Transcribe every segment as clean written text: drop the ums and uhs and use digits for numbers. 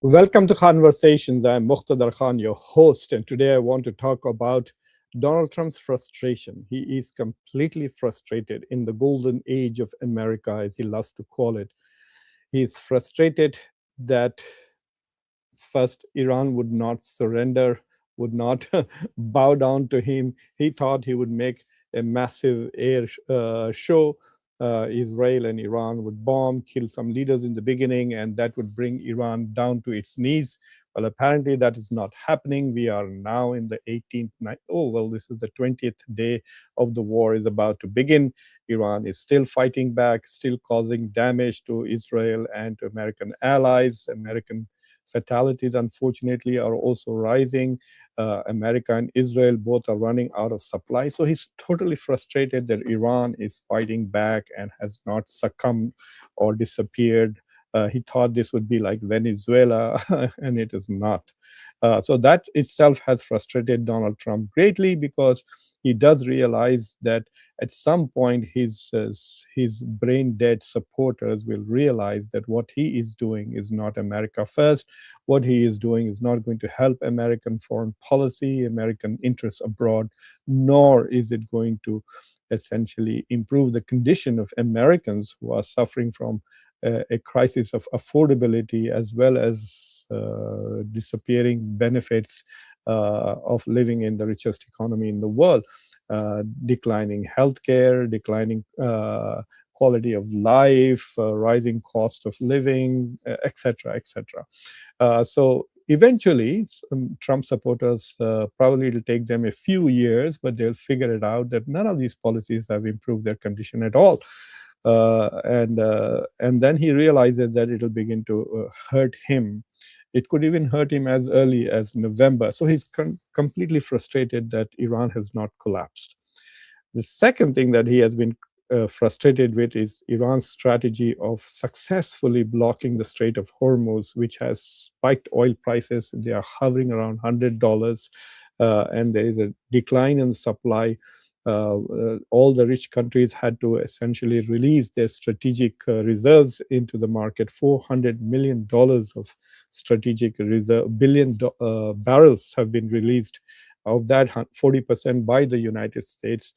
Welcome to Conversations. I'm Muqtadar Khan, your host, and today I want to talk about Donald Trump's frustration. He is completely frustrated in the golden age of America, as he loves to call it. He's frustrated that first Iran would not surrender, would not bow down to him. He thought he would make a massive air show. Israel and Iran would bomb, kill some leaders in the beginning, and that would bring Iran down to its knees. Well, apparently that is not happening. We are now in the 18th night. Oh, well, this is the 20th day of the war is about to begin. Iran is still fighting back, still causing damage to Israel and to American allies. American fatalities, unfortunately, are also rising. America and Israel both are running out of supply. So he's totally frustrated that Iran is fighting back and has not succumbed or disappeared. He thought this would be like Venezuela, and it is not. So that itself has frustrated Donald Trump greatly because he does realize that at some point his brain dead supporters will realize that what he is doing is not America first. What he is doing is not going to help American foreign policy, American interests abroad, nor is it going to essentially improve the condition of Americans who are suffering from a crisis of affordability as well as disappearing benefits of living in the richest economy in the world, declining healthcare, declining quality of life, rising cost of living, etc., etc. So eventually, Trump supporters probably it'll take them a few years, but they'll figure it out that none of these policies have improved their condition at all. And then he realizes that it'll begin to hurt him. It could even hurt him as early as November. So he's completely frustrated that Iran has not collapsed. The second thing that he has been frustrated with is Iran's strategy of successfully blocking the Strait of Hormuz, which has spiked oil prices. They are hovering around $100, and there is a decline in supply. All the rich countries had to essentially release their strategic reserves into the market. $400 million of strategic reserve, barrels have been released. Of that, 40% by the United States,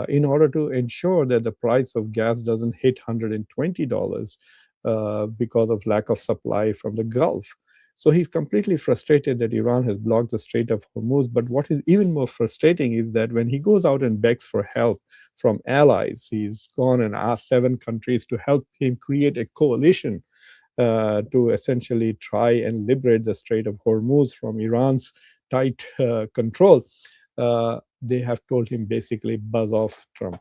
in order to ensure that the price of gas doesn't hit $120 because of lack of supply from the Gulf. So he's completely frustrated that Iran has blocked the Strait of Hormuz. But what is even more frustrating is that when he goes out and begs for help from allies, he's gone and asked 7 countries to help him create a coalition to essentially try and liberate the Strait of Hormuz from Iran's tight control. They have told him basically, buzz off, Trump.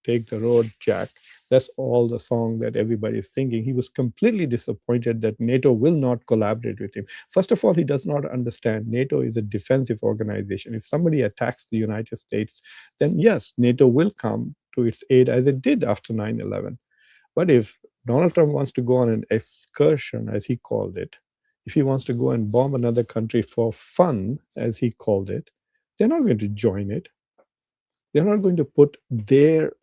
Take the road, Jack. That's all the song that everybody is singing. He was completely disappointed that NATO will not collaborate with him. First of all, he does not understand NATO is a defensive organization. If somebody attacks the United States, then yes, NATO will come to its aid as it did after 9/11. But if Donald Trump wants to go on an excursion, as he called it, if he wants to go and bomb another country for fun, as he called it, they're not going to join it. They're not going to put their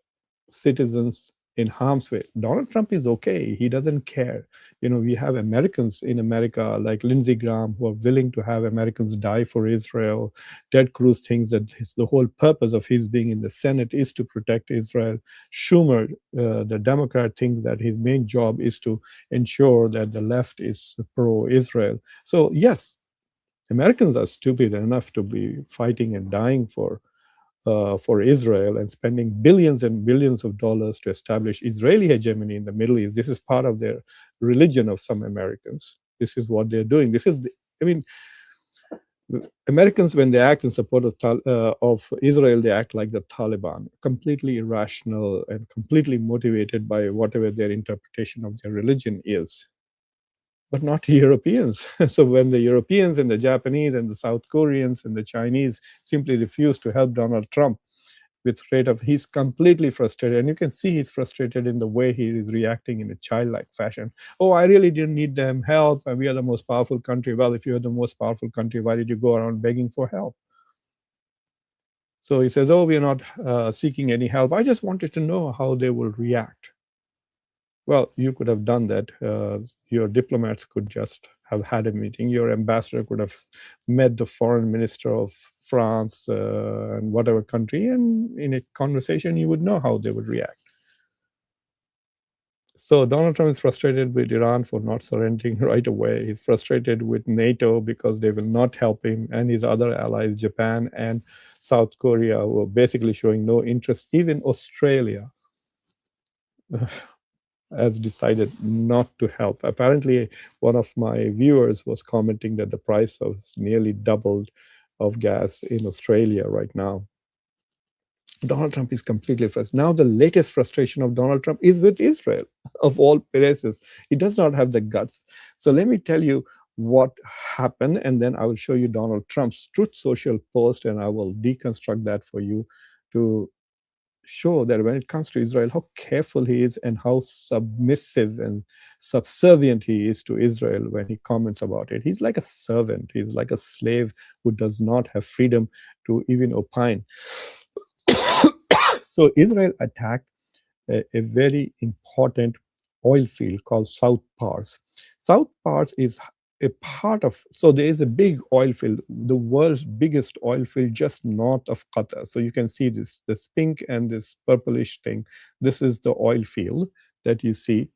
citizens in harm's way. Donald Trump is okay. He doesn't care. We have Americans in America like Lindsey Graham who are willing to have Americans die for Israel. Ted Cruz thinks that the whole purpose of his being in the Senate is to protect Israel. Schumer, the Democrat, thinks that his main job is to ensure that the left is pro-Israel. So yes, Americans are stupid enough to be fighting and dying for Israel and spending billions and billions of dollars to establish Israeli hegemony in the Middle East. This is part of their religion of some Americans. This is what they're doing. I mean, Americans, when they act in support of Israel, they act like the Taliban, completely irrational and completely motivated by whatever their interpretation of their religion is, but not Europeans. So when the Europeans and the Japanese and the South Koreans and the Chinese simply refuse to help Donald Trump with straight up, he's completely frustrated. And you can see he's frustrated in the way he is reacting in a childlike fashion. Oh, I really didn't need them help. And we are the most powerful country. Well, if you're the most powerful country, why did you go around begging for help? So he says, oh, we're not seeking any help. I just wanted to know how they will react. Well, you could have done that. Your diplomats could just have had a meeting. Your ambassador could have met the foreign minister of France and whatever country, and in a conversation, you would know how they would react. So Donald Trump is frustrated with Iran for not surrendering right away. He's frustrated with NATO because they will not help him, and his other allies, Japan and South Korea, were basically showing no interest. Even Australia has decided not to help. Apparently, one of my viewers was commenting that the price has nearly doubled of gas in Australia right now. Donald Trump is completely frustrated. Now, the latest frustration of Donald Trump is with Israel, of all places. He does not have the guts. So, let me tell you what happened, and then I will show you Donald Trump's Truth Social post, and I will deconstruct that for you to show that when it comes to Israel, how careful he is and how submissive and subservient he is to Israel when he comments about it. He's like a servant, he's like a slave who does not have freedom to even opine. So Israel attacked a very important oil field called South Pars. South Pars is a part of, so there is a big oil field, the world's biggest oil field just north of Qatar. So you can see this pink and this purplish thing. This is the oil field that you see.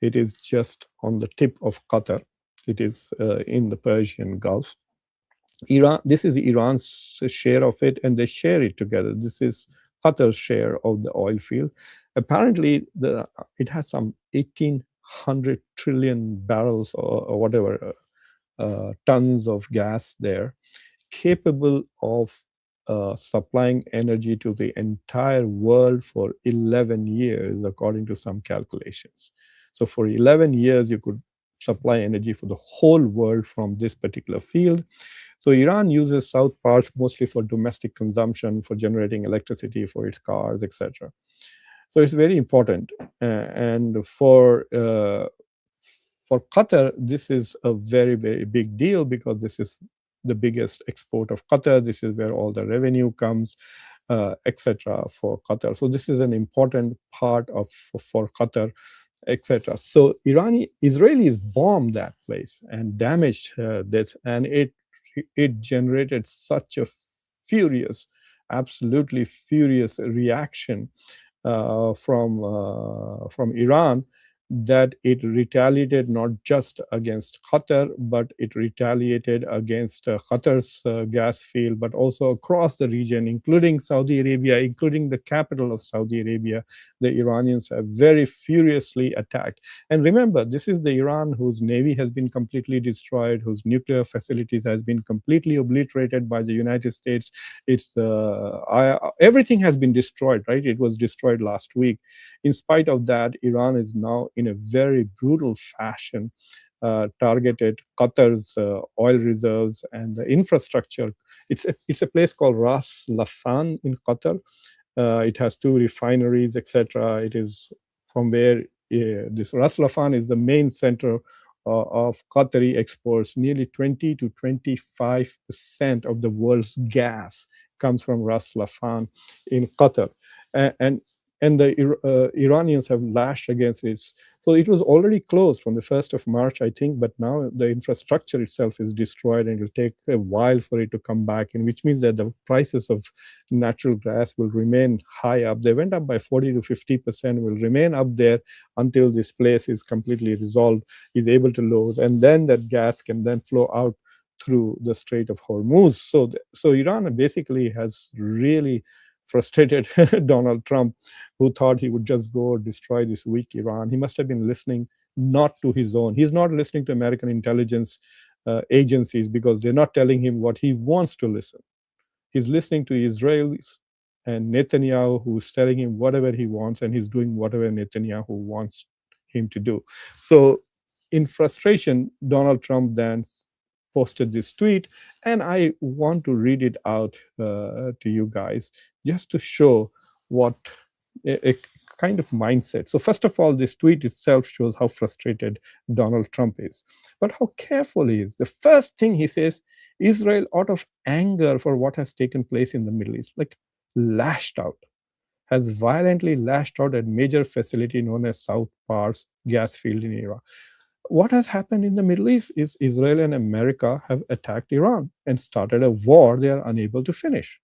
It is just on the tip of Qatar. It is in the Persian Gulf. Iran, this is Iran's share of it, and they share it together. This is Qatar's share of the oil field. Apparently, it has some 1,800 trillion barrels or whatever tons of gas there, capable of supplying energy to the entire world for 11 years, according to some calculations. So, for 11 years, you could supply energy for the whole world from this particular field. So Iran uses South Pars mostly for domestic consumption, for generating electricity for its cars, etc. So it's very important. And for Qatar, this is a very, very big deal because this is the biggest export of Qatar. This is where all the revenue comes, etc. for Qatar. So this is an important part of for Qatar, etc. So Israelis bombed that place and damaged that, and it generated such a furious, absolutely furious reaction from Iran, that it retaliated not just against Qatar, but it retaliated against Qatar's gas field, but also across the region, including Saudi Arabia, including the capital of Saudi Arabia. The Iranians have very furiously attacked. And remember, this is the Iran whose navy has been completely destroyed, whose nuclear facilities has been completely obliterated by the United States. Everything has been destroyed, right? It was destroyed last week. In spite of that, Iran is now in a very brutal fashion targeted Qatar's oil reserves and the infrastructure. It's a place called Ras Laffan in Qatar. It has two refineries, etc. It is from where this Ras Laffan is the main center of Qatari exports. Nearly 20 to 25% of the world's gas comes from Ras Laffan in Qatar. And and the Iranians have lashed against it. So it was already closed from the 1st of March, I think, but now the infrastructure itself is destroyed and it will take a while for it to come back, and which means that the prices of natural gas will remain high up. They went up by 40 to 50%, will remain up there until this place is completely resolved, is able to load, and then that gas can then flow out through the Strait of Hormuz. So Iran basically has really frustrated Donald Trump, who thought he would just go destroy this weak Iran. He must have been listening not to his own. He's not listening to American intelligence agencies because they're not telling him what he wants to listen. He's listening to Israelis and Netanyahu, who's telling him whatever he wants, and he's doing whatever Netanyahu wants him to do. So, in frustration, Donald Trump then posted this tweet, and I want to read it out to you guys just to show what a kind of mindset. So, first of all, this tweet itself shows how frustrated Donald Trump is, but how careful he is. The first thing he says, Israel, out of anger for what has taken place in the Middle East, like lashed out, has violently lashed out at major facility known as South Pars gas field in Iraq. What has happened in the Middle East is Israel and America have attacked Iran and started a war they are unable to finish.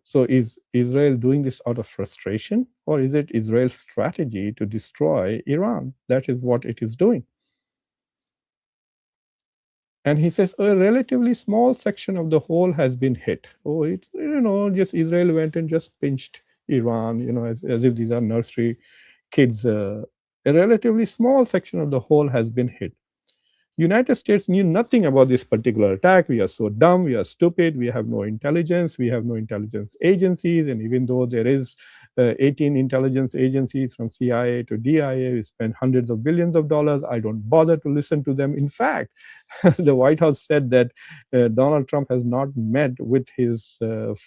So is Israel doing this out of frustration, or is it Israel's strategy to destroy Iran? That is what it is doing. And he says a relatively small section of the whole has been hit. Oh, just Israel went and just pinched Iran, as if these are nursery kids. A relatively small section of the whole has been hit. United States knew nothing about this particular attack. We are so dumb, we are stupid, we have no intelligence, we have no intelligence agencies. And even though there is 18 intelligence agencies from CIA to DIA, we spend hundreds of billions of dollars. I don't bother to listen to them. In fact, the White House said that Donald Trump has not met with his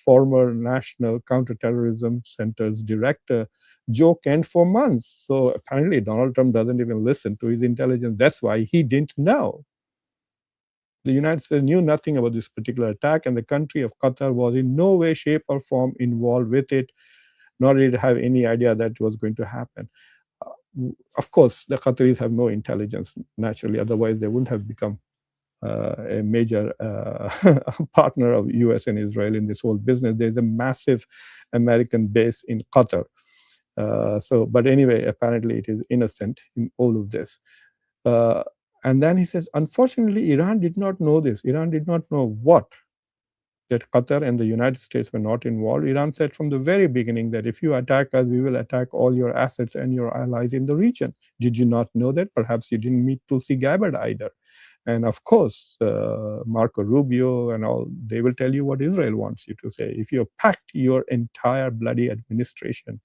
former National Counterterrorism Center's director, Joe Kent, for months. So apparently Donald Trump doesn't even listen to his intelligence. That's why he didn't know. The United States knew nothing about this particular attack, and the country of Qatar was in no way, shape, or form involved with it, nor did it have any idea that it was going to happen. Of course, the Qataris have no intelligence, naturally, otherwise they wouldn't have become a major partner of US and Israel in this whole business. There's a massive American base in Qatar. But anyway, apparently it is innocent in all of this. And then he says, unfortunately, Iran did not know this. Iran did not know what? That Qatar and the United States were not involved. Iran said from the very beginning that if you attack us, we will attack all your assets and your allies in the region. Did you not know that? Perhaps you didn't meet Tulsi Gabbard either. And of course, Marco Rubio and all, they will tell you what Israel wants you to say. If you packed your entire bloody administration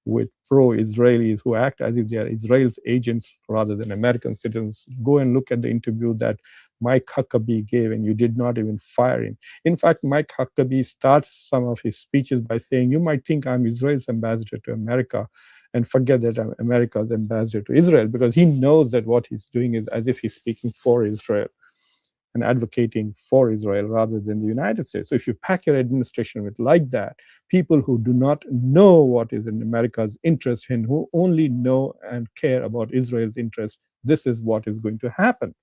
with pro-Israelis who act as if they are Israel's agents rather than American citizens. Go and look at the interview that Mike Huckabee gave, and you did not even fire him. In fact, Mike Huckabee starts some of his speeches by saying, you might think I'm Israel's ambassador to America, and forget that I'm America's ambassador to Israel, because he knows that what he's doing is as if he's speaking for Israel and advocating for Israel rather than the United States. So if you pack your administration with like that, people who do not know what is in America's interest and who only know and care about Israel's interest, this is what is going to happen.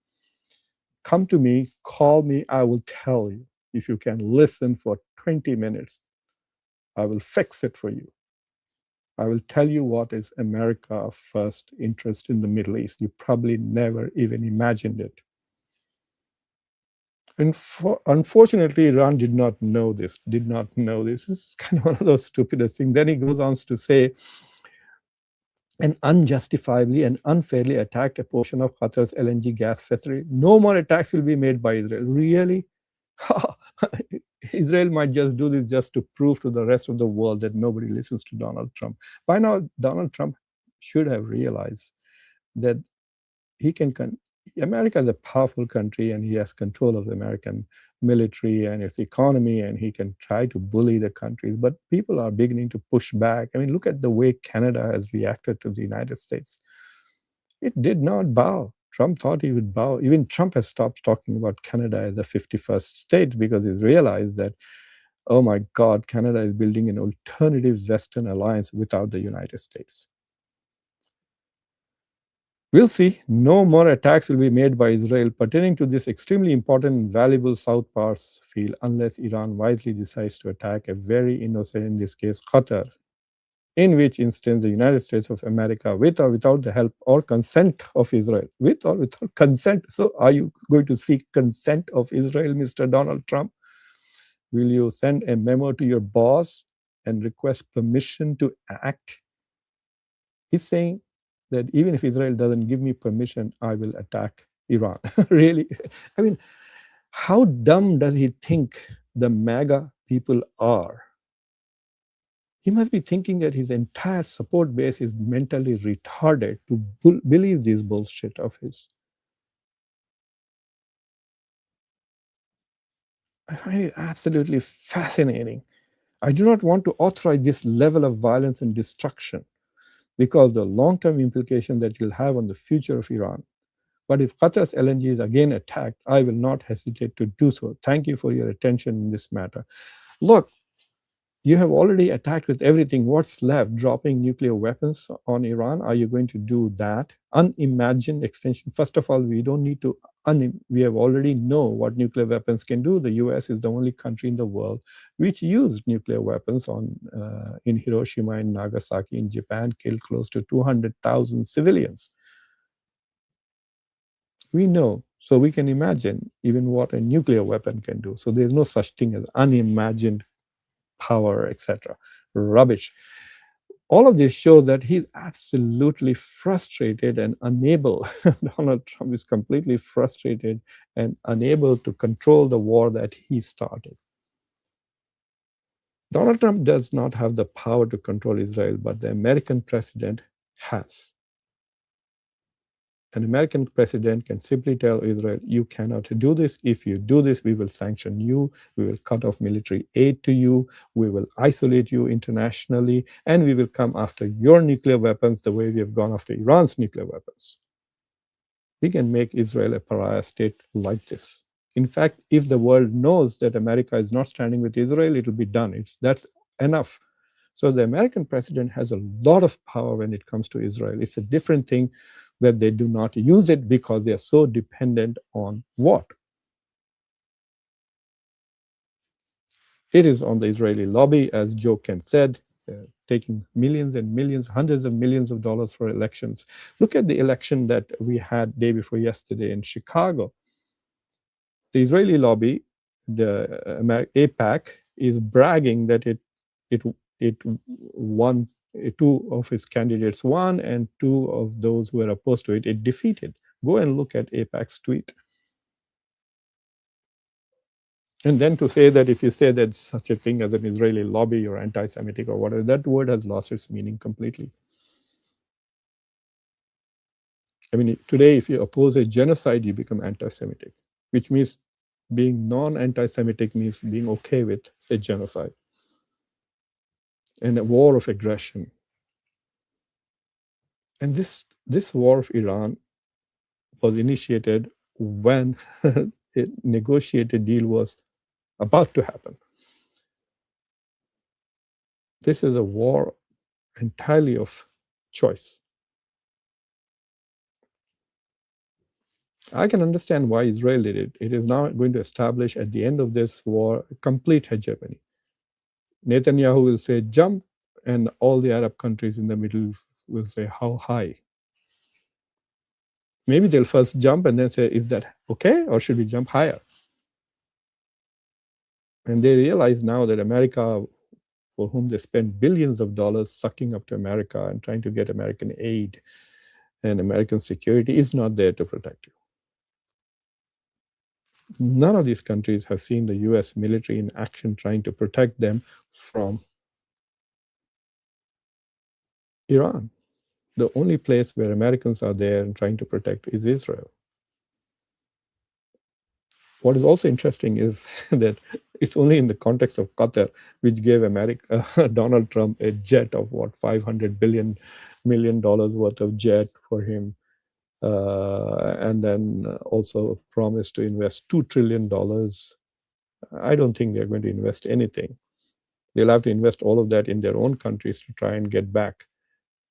Come to me, call me, I will tell you. If you can listen for 20 minutes, I will fix it for you. I will tell you what is America's first interest in the Middle East. You probably never even imagined it. And unfortunately, Iran did not know this. This is kind of one of those stupidest things. Then he goes on to say, and unjustifiably and unfairly attacked a portion of Qatar's LNG gas facility. No more attacks will be made by Israel. Really? Israel might just do this just to prove to the rest of the world that nobody listens to Donald Trump. By now, Donald Trump should have realized that he can America is a powerful country, and he has control of the American military and its economy, and he can try to bully the countries. But people are beginning to push back. I mean, look at the way Canada has reacted to the United States. It did not bow. Trump thought he would bow. Even Trump has stopped talking about Canada as the 51st state because he's realized that, oh my God, Canada is building an alternative Western alliance without the United States. We'll see. No more attacks will be made by Israel pertaining to this extremely important and valuable South Pars field unless Iran wisely decides to attack a very innocent, in this case, Qatar, in which instance the United States of America, with or without the help or consent of Israel, with or without consent. So are you going to seek consent of Israel, Mr. Donald Trump? Will you send a memo to your boss and request permission to act? He's saying that even if Israel doesn't give me permission, I will attack Iran. Really? I mean, how dumb does he think the MAGA people are? He must be thinking that his entire support base is mentally retarded to believe this bullshit of his. I find it absolutely fascinating. I do not want to authorize this level of violence and destruction because the long-term implication that it will have on the future of Iran. But if Qatar's LNG is again attacked, I will not hesitate to do so. Thank you for your attention in this matter. Look, You have already attacked with everything. What's left? Dropping nuclear weapons on Iran? Are you going to do that? Unimagined extension. First of all, we don't need to. We have already know what nuclear weapons can do. The U.S. is the only country in the world which used nuclear weapons on in Hiroshima and Nagasaki in Japan, killed close to 200,000 civilians. We know, so we can imagine even what a nuclear weapon can do. So there's no such thing as unimagined power, etc. Rubbish. All of this shows that he's absolutely frustrated and unable. Donald Trump is completely frustrated and unable to control the war that he started. Donald Trump does not have the power to control Israel, but the American president has. An American president can simply tell Israel, you cannot do this. If you do this, we will sanction you. We will cut off military aid to you. We will isolate you internationally. And we will come after your nuclear weapons the way we have gone after Iran's nuclear weapons. We can make Israel a pariah state like this. In fact, if the world knows that America is not standing with Israel, it will be done. That's enough. So the American president has a lot of power when it comes to Israel. It's a different thing that they do not use it because they are so dependent on what? It is on the Israeli lobby, as Joe Kent said, taking millions and millions, hundreds of millions of dollars for elections. Look at the election that we had day before yesterday in Chicago. The Israeli lobby, the AIPAC, is bragging that it won. Two of his candidates won, and two of those who were opposed to it defeated. Go and look at AIPAC's tweet. And then to say that if you say that such a thing as an Israeli lobby, you're anti-Semitic or whatever, that word has lost its meaning completely. I mean, today, if you oppose a genocide, you become anti-Semitic, which means being non-anti-Semitic means being okay with a genocide and a war of aggression. And this war of Iran was initiated when a negotiated deal was about to happen. This is a war entirely of choice. I can understand why Israel did it. It is now going to establish at the end of this war a complete hegemony. Netanyahu will say jump, and all the Arab countries in the middle will say how high. Maybe they'll first jump and then say, is that okay, or should we jump higher? And they realize now that America, for whom they spend billions of dollars sucking up to America and trying to get American aid and American security, is not there to protect you. None of these countries have seen the US military in action trying to protect them from Iran. The only place where Americans are there and trying to protect is Israel. What is also interesting is that it's only in the context of Qatar, which gave Donald Trump a jet of what, $500 million worth of jet for him, and then also promised to invest $2 trillion. I don't think they're going to invest anything. They'll have to invest all of that in their own countries to try and get back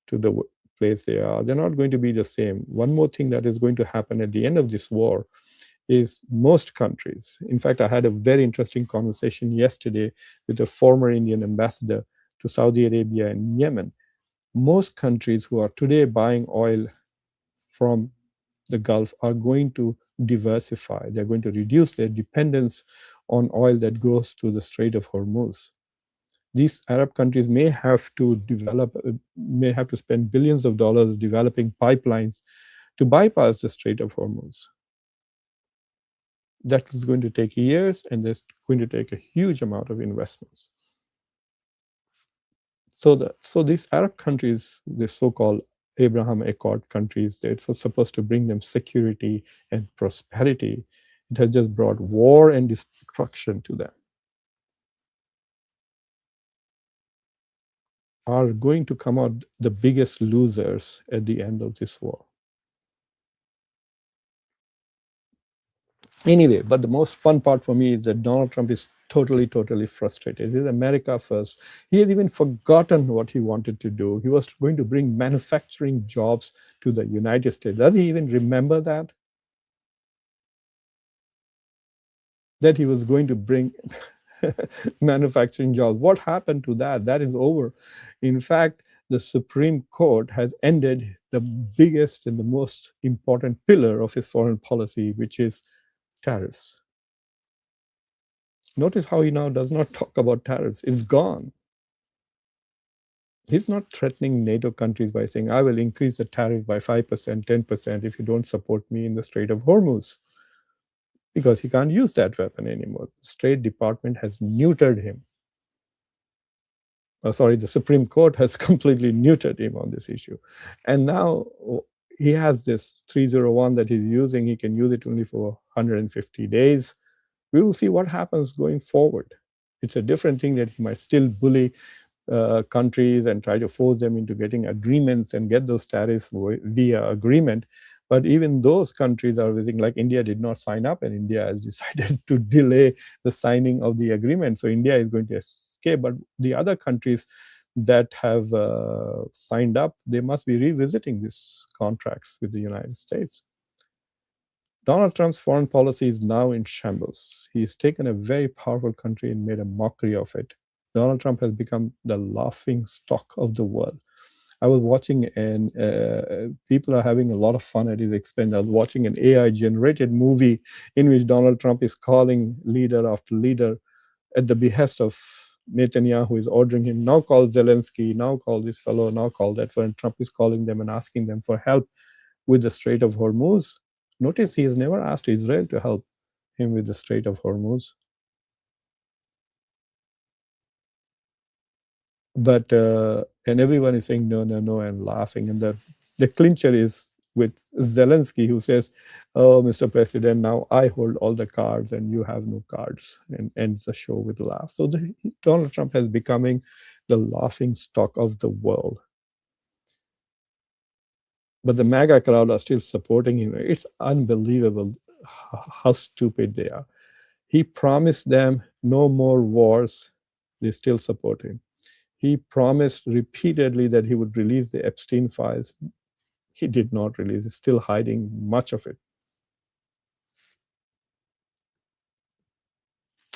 to the place they are. They're not going to be the same. One more thing that is going to happen at the end of this war is most countries. In fact, I had a very interesting conversation yesterday with a former Indian ambassador to Saudi Arabia and Yemen. Most countries who are today buying oil from the Gulf are going to diversify. They're going to reduce their dependence on oil that goes through the Strait of Hormuz. These Arab countries may have to spend billions of dollars developing pipelines to bypass the Strait of Hormuz. That is going to take years, and there's going to take a huge amount of investments. So these Arab countries, the so-called Abraham Accord countries, it was supposed to bring them security and prosperity. It has just brought war and destruction to them. Are going to come out the biggest losers at the end of this war. Anyway, but the most fun part for me is that Donald Trump is totally frustrated. He's America first. He had even forgotten what he wanted to do. He was going to bring manufacturing jobs to the United States. Does he even remember that? That he was going to bring manufacturing jobs. What happened to that? That is over. In fact, the Supreme Court has ended the biggest and the most important pillar of his foreign policy, which is tariffs. Notice how he now does not talk about tariffs. It's gone. He's not threatening NATO countries by saying, I will increase the tariff by 5%, 10% if you don't support me in the Strait of Hormuz, because he can't use that weapon anymore. The State Department has neutered him. The Supreme Court has completely neutered him on this issue. And now he has this 301 that he's using. He can use it only for 150 days. We will see what happens going forward. It's a different thing that he might still bully countries and try to force them into getting agreements and get those tariffs via agreement. But even those countries are visiting, like India did not sign up, and India has decided to delay the signing of the agreement. So India is going to escape. But the other countries that have signed up, they must be revisiting these contracts with the United States. Donald Trump's foreign policy is now in shambles. He's taken a very powerful country and made a mockery of it. Donald Trump has become the laughing stock of the world. I was watching, and people are having a lot of fun at his expense. I was watching an AI-generated movie in which Donald Trump is calling leader after leader at the behest of Netanyahu, who is ordering him, now call Zelensky, now call this fellow, now call that fellow. And Trump is calling them and asking them for help with the Strait of Hormuz. Notice he has never asked Israel to help him with the Strait of Hormuz. But and everyone is saying no and laughing, and the clincher is with Zelensky, who says, oh, Mr. President, now I hold all the cards and you have no cards, and ends the show with a laugh. So Donald Trump has becoming the laughing stock of the world. But the MAGA crowd are still supporting him. It's unbelievable how stupid they are. He promised them no more wars. They still support him. He promised repeatedly that he would release the Epstein files. He did not release. He's still hiding much of it.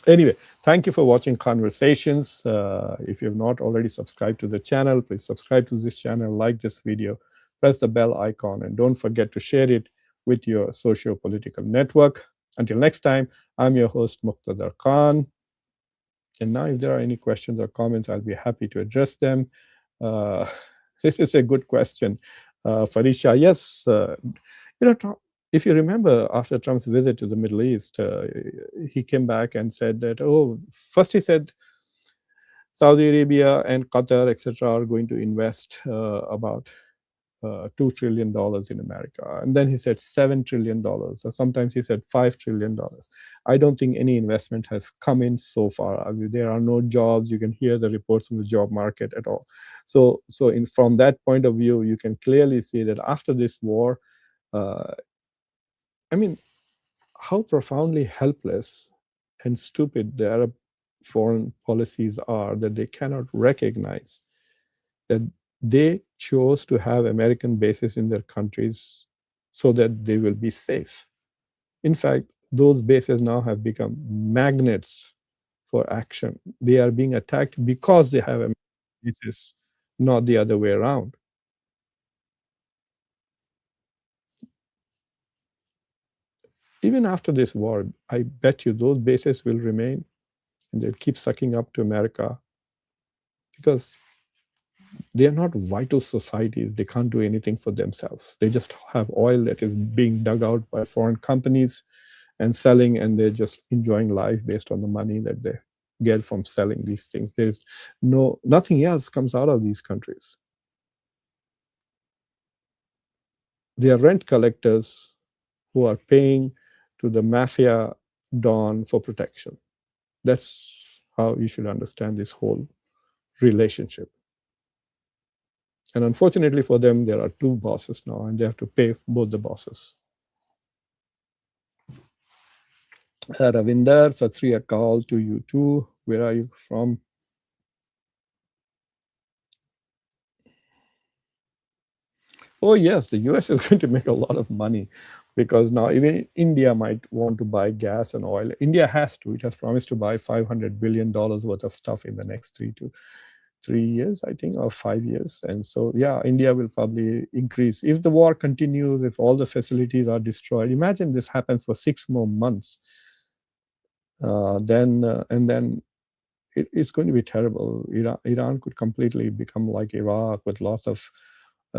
Anyway, thank you for watching Conversations. If you have not already subscribed to the channel, please subscribe to this channel, like this video, press the bell icon, and don't forget to share it with your socio-political network. Until next time, I'm your host, Muqtadar Khan. And now, if there are any questions or comments, I'll be happy to address them. This is a good question. Farisha, yes, if you remember, after Trump's visit to the Middle East, he came back and said that, first he said Saudi Arabia and Qatar, etc., are going to invest about $2 trillion in America. And then he said $7 trillion, or sometimes he said $5 trillion. I don't think any investment has come in so far. I mean, there are no jobs. You can hear the reports from the job market at all. So from that point of view, you can clearly see that after this war, how profoundly helpless and stupid the Arab foreign policies are, that they cannot recognize that they chose to have American bases in their countries so that they will be safe. In fact, those bases now have become magnets for action. They are being attacked because they have American bases, not the other way around. Even after this war, I bet you those bases will remain, and they'll keep sucking up to America, because they are not vital societies. They can't do anything for themselves. They just have oil that is being dug out by foreign companies and selling, and they're just enjoying life based on the money that they get from selling these things. There's nothing else comes out of these countries. They are rent collectors who are paying to the mafia don for protection. That's how you should understand this whole relationship. And unfortunately for them, there are two bosses now, and they have to pay both the bosses. Ravinder, Sat Sri Akal to you too. Where are you from? Oh, yes, the US is going to make a lot of money because now even India might want to buy gas and oil. India has to. It has promised to buy $500 billion worth of stuff in the next 3 years, I think, or 5 years. And so, yeah, India will probably increase. If the war continues, if all the facilities are destroyed, imagine this happens for 6 more months. And then it's going to be terrible. Iran could completely become like Iraq with lots of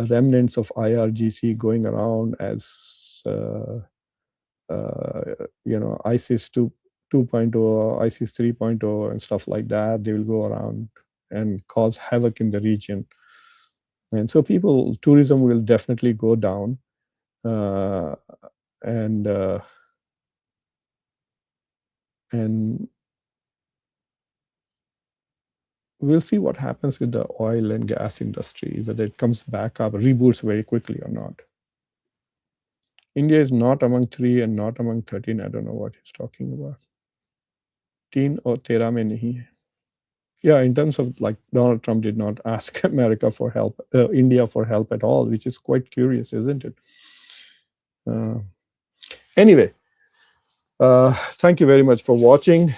remnants of IRGC going around as ISIS 2.0, ISIS 3.0, and stuff like that. They will go around and cause havoc in the region, and so tourism will definitely go down, uh, and and we'll see what happens with the oil and gas industry, whether it comes back up, reboots very quickly or not. India is not among 3 and not among 13. I don't know what he's talking about. 13 or 13 में नहीं है. Yeah, in terms of like Donald Trump did not ask America for help, India for help at all, which is quite curious, isn't it? Anyway, thank you very much for watching.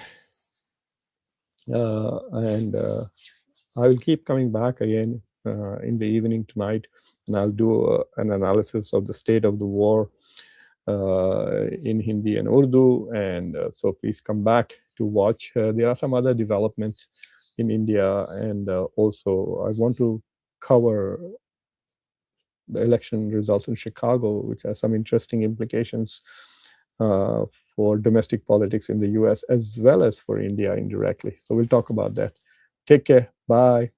And I will keep coming back again in the evening tonight, and I'll do an analysis of the state of the war in Hindi and Urdu. And so please come back to watch. There are some other developments in India, and also I want to cover the election results in Chicago, which has some interesting implications for domestic politics in the US as well as for India indirectly. So we'll talk about that. Take care. Bye.